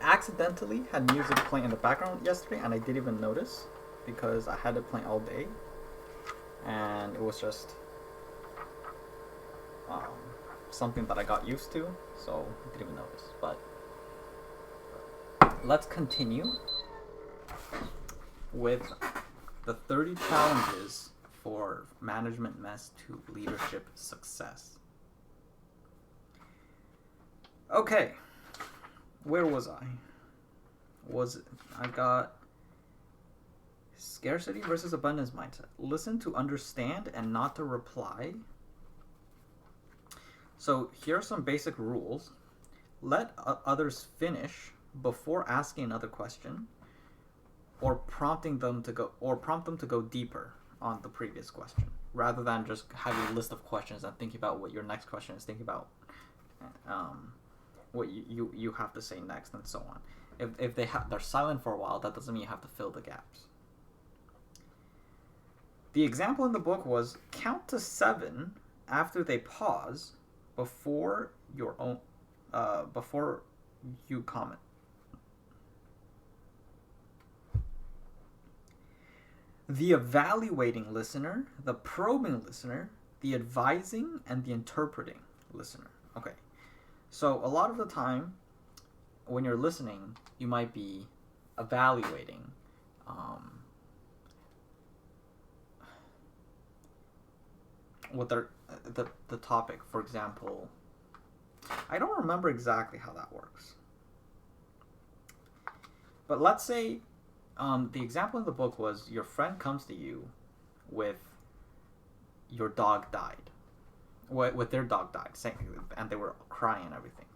accidentally had music playing in the background yesterday, and I didn't even notice because I had it playing all day, and it was just um, something that I got used to, so I didn't even notice. But let's continue with the 30 challenges for management mess to leadership success. Okay, where was I? I got scarcity versus abundance mindset. Listen to understand and not to reply. So here are some basic rules. Let others finish before asking another question, or prompt them to go deeper on the previous question, rather than just having a list of questions and thinking about what your next question is, thinking about what you have to say next, and so on. If they're silent for a while, that doesn't mean you have to fill the gaps. The example in the book was count to 7 after they pause before you comment. The evaluating listener, the probing listener, the advising, and the interpreting listener. Okay, so a lot of the time when you're listening, you might be evaluating what the topic. For example, I don't remember exactly how that works, but let's say the example in the book was your friend comes to you with your dog died, with their dog died, and they were crying and everything.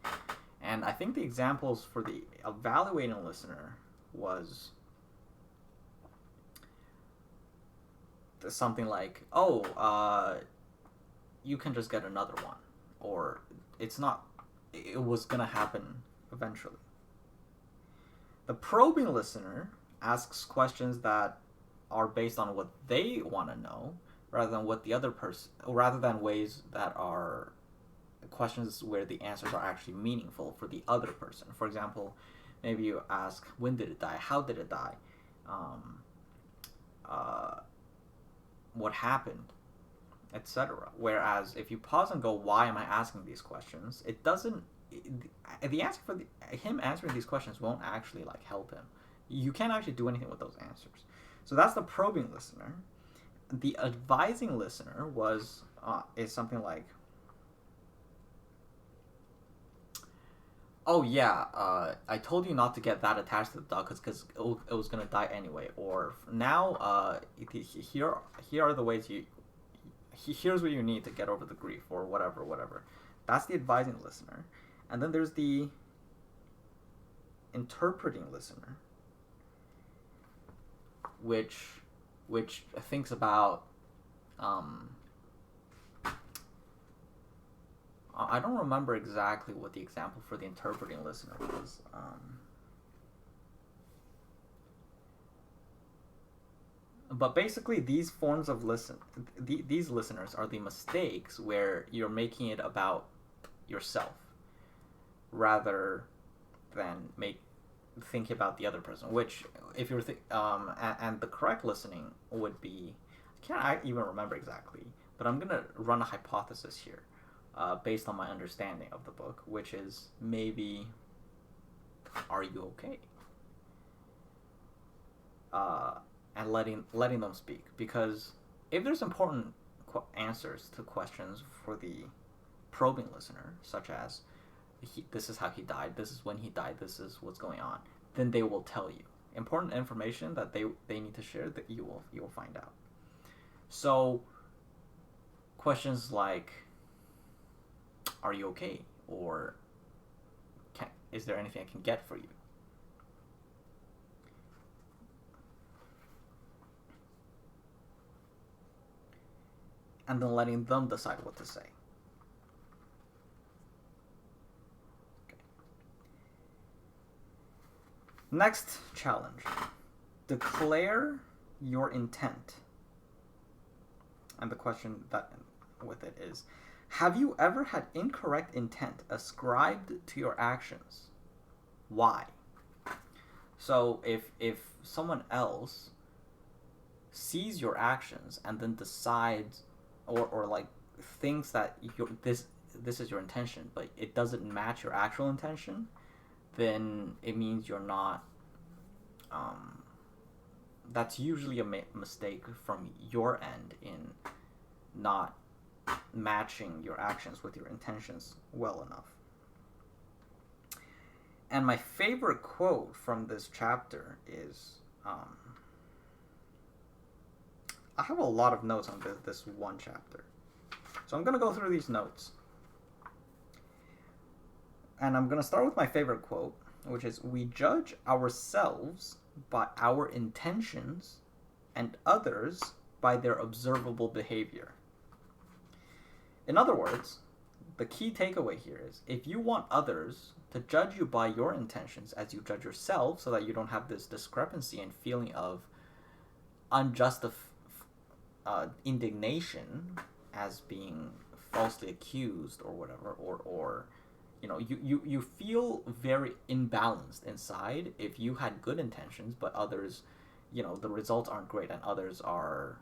And I think the examples for the evaluating listener was something like, you can just get another one, or it was gonna happen eventually. The probing listener asks questions that are based on what they want to know, rather than ways that are questions where the answers are actually meaningful for the other person. For example, maybe you ask, when did it die? How did it die? What happened? Etc. Whereas if you pause and go, why am I asking these questions? It doesn't. The answer for him answering these questions won't actually help him. You can't actually do anything with those answers. So that's the probing listener. The advising listener is something like, I told you not to get that attached to the dog because it was gonna die anyway. Or now, here are the ways here's what you need to get over the grief, or whatever. That's the advising listener. And then there's the interpreting listener, which thinks about I don't remember exactly what the example for the interpreting listener was. But basically, these forms of these listeners are the mistakes where you're making it about yourself rather than think about the other person. Which, if you're and the correct listening would be, I can't even remember exactly, but I'm gonna run a hypothesis here, based on my understanding of the book, which is maybe, are you okay? And letting them speak, because if there's important answers to questions for the probing listener, such as this is how he died, this is when he died, this is what's going on, then they will tell you important information that they need to share, that you will find out. So questions like, are you okay? Or is there anything I can get for you? And then letting them decide what to say. Okay. Next challenge. Declare your intent. And the question that with it is, have you ever had incorrect intent ascribed to your actions? Why? So if someone else sees your actions and then decides or like thinks that this is your intention, but it doesn't match your actual intention, then it means you're not. That's usually a mistake from your end in not matching your actions with your intentions well enough. And my favorite quote from this chapter is, I have a lot of notes on this one chapter. So I'm going to go through these notes. And I'm going to start with my favorite quote, which is, "We judge ourselves by our intentions and others by their observable behavior." In other words, the key takeaway here is, if you want others to judge you by your intentions as you judge yourself, so that you don't have this discrepancy and feeling of unjustified indignation as being falsely accused or whatever, or you feel very imbalanced inside if you had good intentions but others, the results aren't great and others are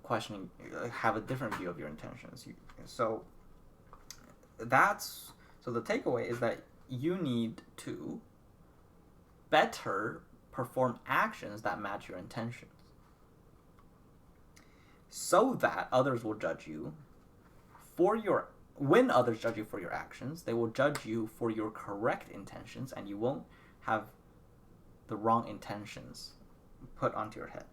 questioning, have a different view of your intentions. So the takeaway is that you need to better perform actions that match your intentions, so that others will judge you when others judge you for your actions, they will judge you for your correct intentions, and you won't have the wrong intentions put onto your head.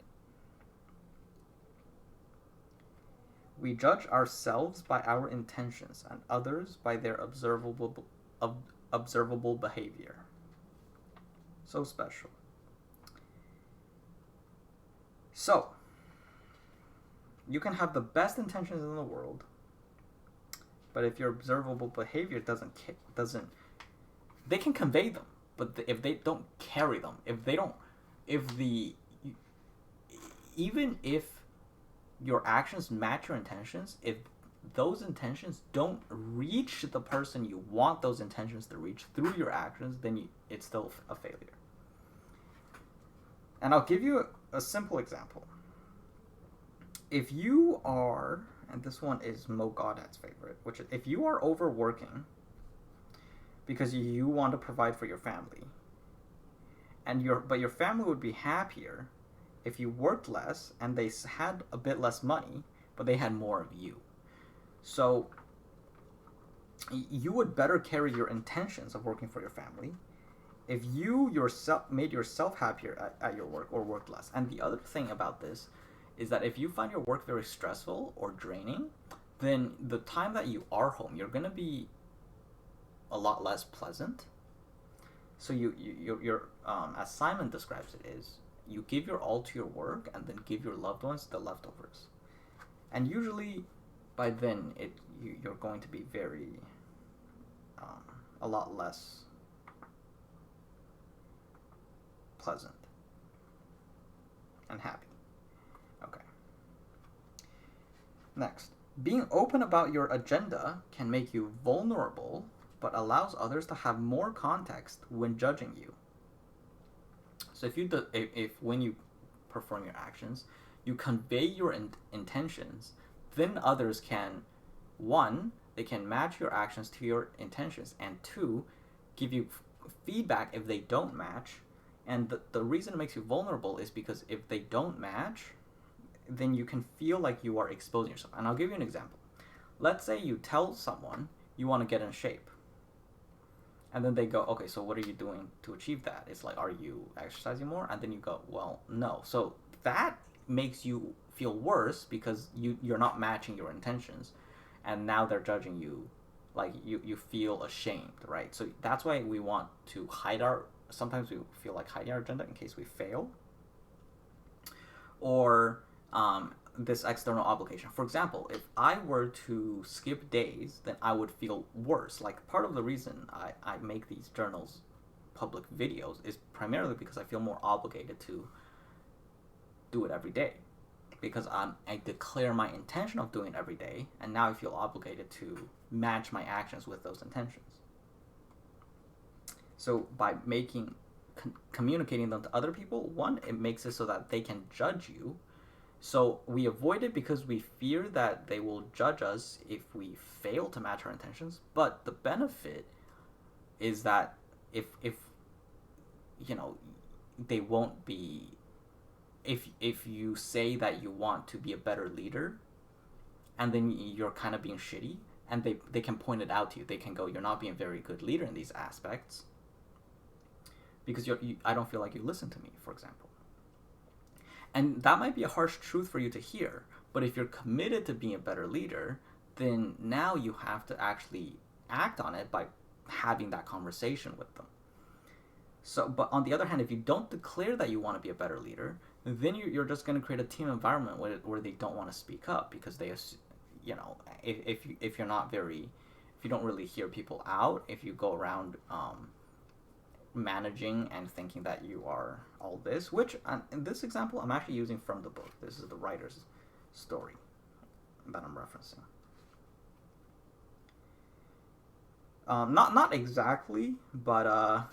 We judge ourselves by our intentions and others by their observable behavior. So special. So, you can have the best intentions in the world, but if your observable behavior doesn't, they can convey them, but if they don't carry them, even if your actions match your intentions, if those intentions don't reach the person you want those intentions to reach through your actions, then it's still a failure. And I'll give you a simple example. If you are, and this one is Mo Godad's favorite, which is, if you are overworking because you want to provide for your family, but your family would be happier if you worked less and they had a bit less money, but they had more of you. So you would better carry your intentions of working for your family if you yourself made yourself happier at your work or worked less. And the other thing about this is that if you find your work very stressful or draining, then the time that you are home, you're going to be a lot less pleasant. So your as Simon describes it, is you give your all to your work and then give your loved ones the leftovers. And usually by then you're going to be very a lot less pleasant and happy. Okay. Next, being open about your agenda can make you vulnerable, but allows others to have more context when judging you. So if when you perform your actions, you convey your intentions, then others can, one, they can match your actions to your intentions, and two, give you feedback if they don't match. And the reason it makes you vulnerable is because if they don't match, then you can feel like you are exposing yourself. And I'll give you an example. Let's say you tell someone you want to get in shape. And then they go, okay, so what are you doing to achieve that? It's like, are you exercising more? And then you go, well, no. So that makes you feel worse because you're not matching your intentions. And now they're judging you, like you feel ashamed, right? So that's why we want to sometimes we feel like hiding our agenda in case we fail. Or this external obligation. For example, if I were to skip days, then I would feel worse. Like, part of the reason I make these journals public videos is primarily because I feel more obligated to do it every day. Because I declare my intention of doing it every day, and now I feel obligated to match my actions with those intentions. So by communicating them to other people, one, it makes it so that they can judge you. So we avoid it because we fear that they will judge us if we fail to match our intentions. But the benefit is that if you know, they won't be, if you say that you want to be a better leader and then you're kind of being shitty, and they can point it out to you. They can go, you're not being a very good leader in these aspects because I don't feel like you listen to me, for example. And that might be a harsh truth for you to hear, but if you're committed to being a better leader, then now you have to actually act on it by having that conversation with them. So, but on the other hand, if you don't declare that you want to be a better leader, then you're just going to create a team environment where they don't want to speak up because they, you know, if you're not very, if you don't really hear people out, if you go around managing and thinking that you are all this, which in this example I'm actually using from the book. This is the writer's story that I'm referencing. Not exactly, but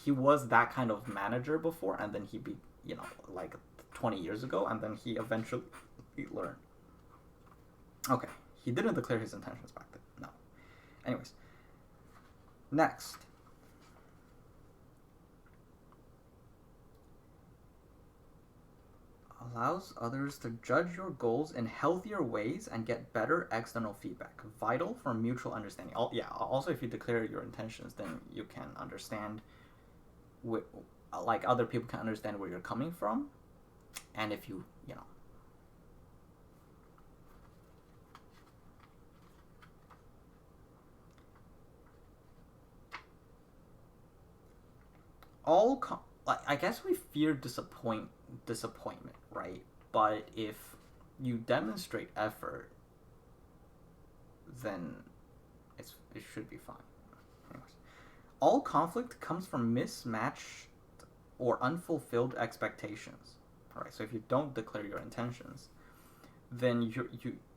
he was that kind of manager before, and then like 20 years ago, and then he eventually learned. Okay, he didn't declare his intentions back then. No. Anyways, next. Allows others to judge your goals in healthier ways and get better external feedback. Vital for mutual understanding. Also, if you declare your intentions, then you can understand, like other people can understand where you're coming from, and if you know. I guess we fear disappointment, right? But if you demonstrate effort, then it should be fine. Anyways, all conflict comes from mismatched or unfulfilled expectations. All right, so if you don't declare your intentions, then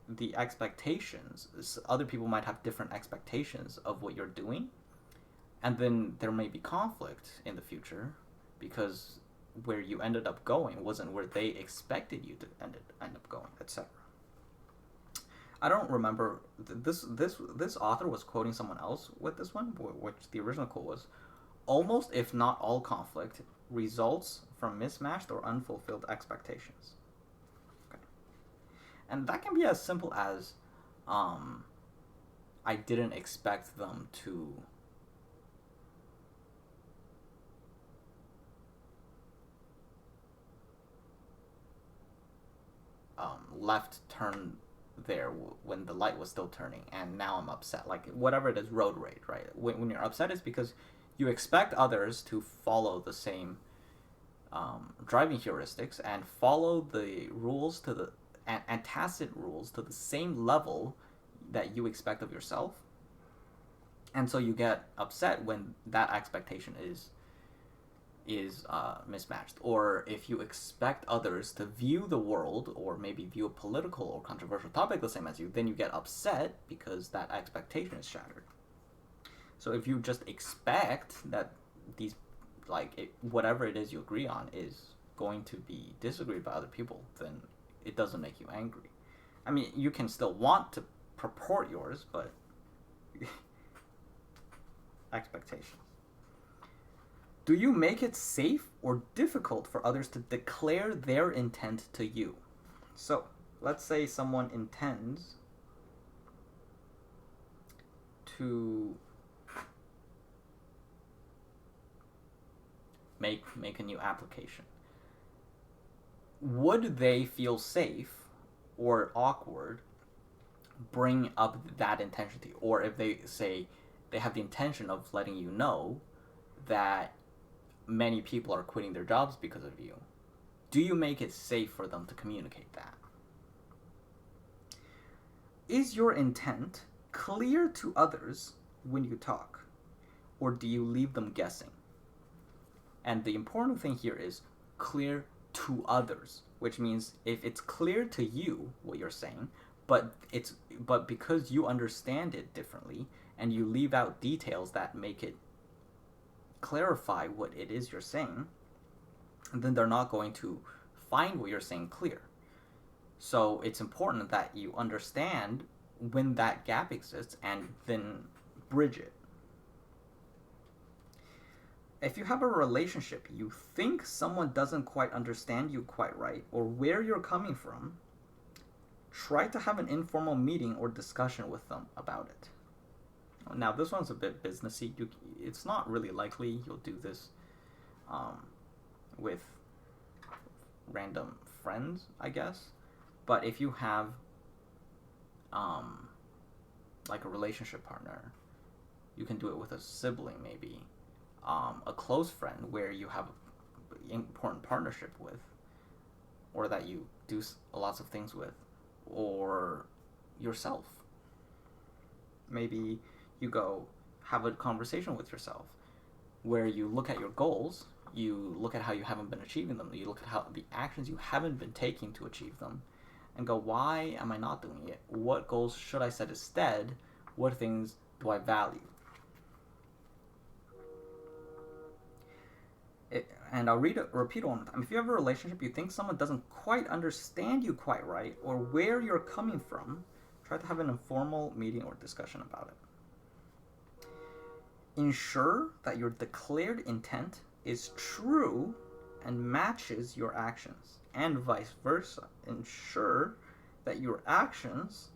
the expectations, other people might have different expectations of what you're doing, and then there may be conflict in the future because where you ended up going wasn't where they expected you to end up going, etc. I don't remember, this author was quoting someone else with this one, which the original quote was, almost if not all conflict results from mismatched or unfulfilled expectations. Okay. And that can be as simple as I didn't expect them to left turn there when the light was still turning, and now I'm upset. Like, whatever it is, road rage, right? When you're upset, it's because you expect others to follow the same driving heuristics and follow the rules and tacit rules to the same level that you expect of yourself, and so you get upset when that expectation is mismatched. Or if you expect others to view the world or maybe view a political or controversial topic the same as you, then you get upset because that expectation is shattered. So if you just expect that these, whatever it is you agree on is going to be disagreed by other people, then it doesn't make you angry. I mean, you can still want to purport yours, but expectations. Do you make it safe or difficult for others to declare their intent to you? So, let's say someone intends to make a new application. Would they feel safe or awkward bring up that intention to you? Or if they say they have the intention of letting you know that many people are quitting their jobs because of you, do you make it safe for them to communicate that? Is your intent clear to others when you talk, or do you leave them guessing? And the important thing here is clear to others, which means if it's clear to you what you're saying, but because you understand it differently and you leave out details that make it clarify what it is you're saying, then they're not going to find what you're saying clear. So it's important that you understand when that gap exists and then bridge it. If you have a relationship, you think someone doesn't quite understand you quite right, or where you're coming from, try to have an informal meeting or discussion with them about it. Now, this one's a bit businessy. It's not really likely you'll do this with random friends, I guess. But if you have like a relationship partner, you can do it with a sibling, maybe a close friend where you have an important partnership with, or that you do lots of things with, or yourself. Maybe you go have a conversation with yourself where you look at your goals, you look at how you haven't been achieving them, you look at how the actions you haven't been taking to achieve them, and go, why am I not doing it? What goals should I set instead? What things do I value? And I'll repeat it one more time. If you have a relationship, you think someone doesn't quite understand you quite right, or where you're coming from, try to have an informal meeting or discussion about it. Ensure that your declared intent is true and matches your actions, and vice versa. Ensure that your actions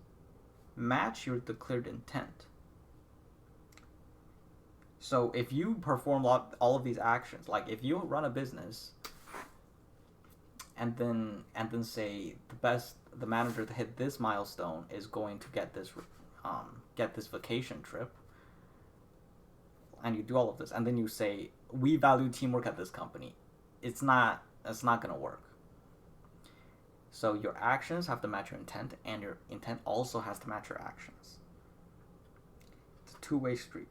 match your declared intent. So if you perform all of these actions, like if you run a business and then say the manager to hit this milestone is going to get this vacation trip, and you do all of this, and then you say, we value teamwork at this company, it's not going to work. So your actions have to match your intent, and your intent also has to match your actions. It's a two-way street.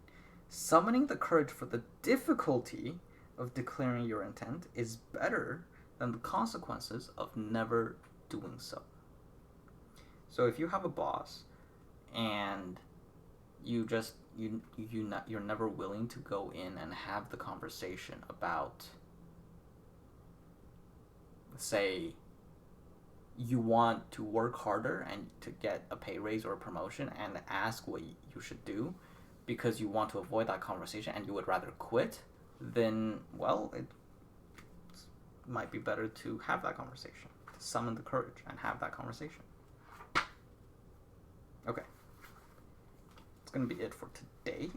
Summoning the courage for the difficulty of declaring your intent is better than the consequences of never doing so. So if you have a boss and you're never willing to go in and have the conversation about, say, you want to work harder and to get a pay raise or a promotion, and ask what you should do because you want to avoid that conversation and you would rather quit, then, well, it might be better to have that conversation, to summon the courage and have that conversation. Okay. That's going to be it for today.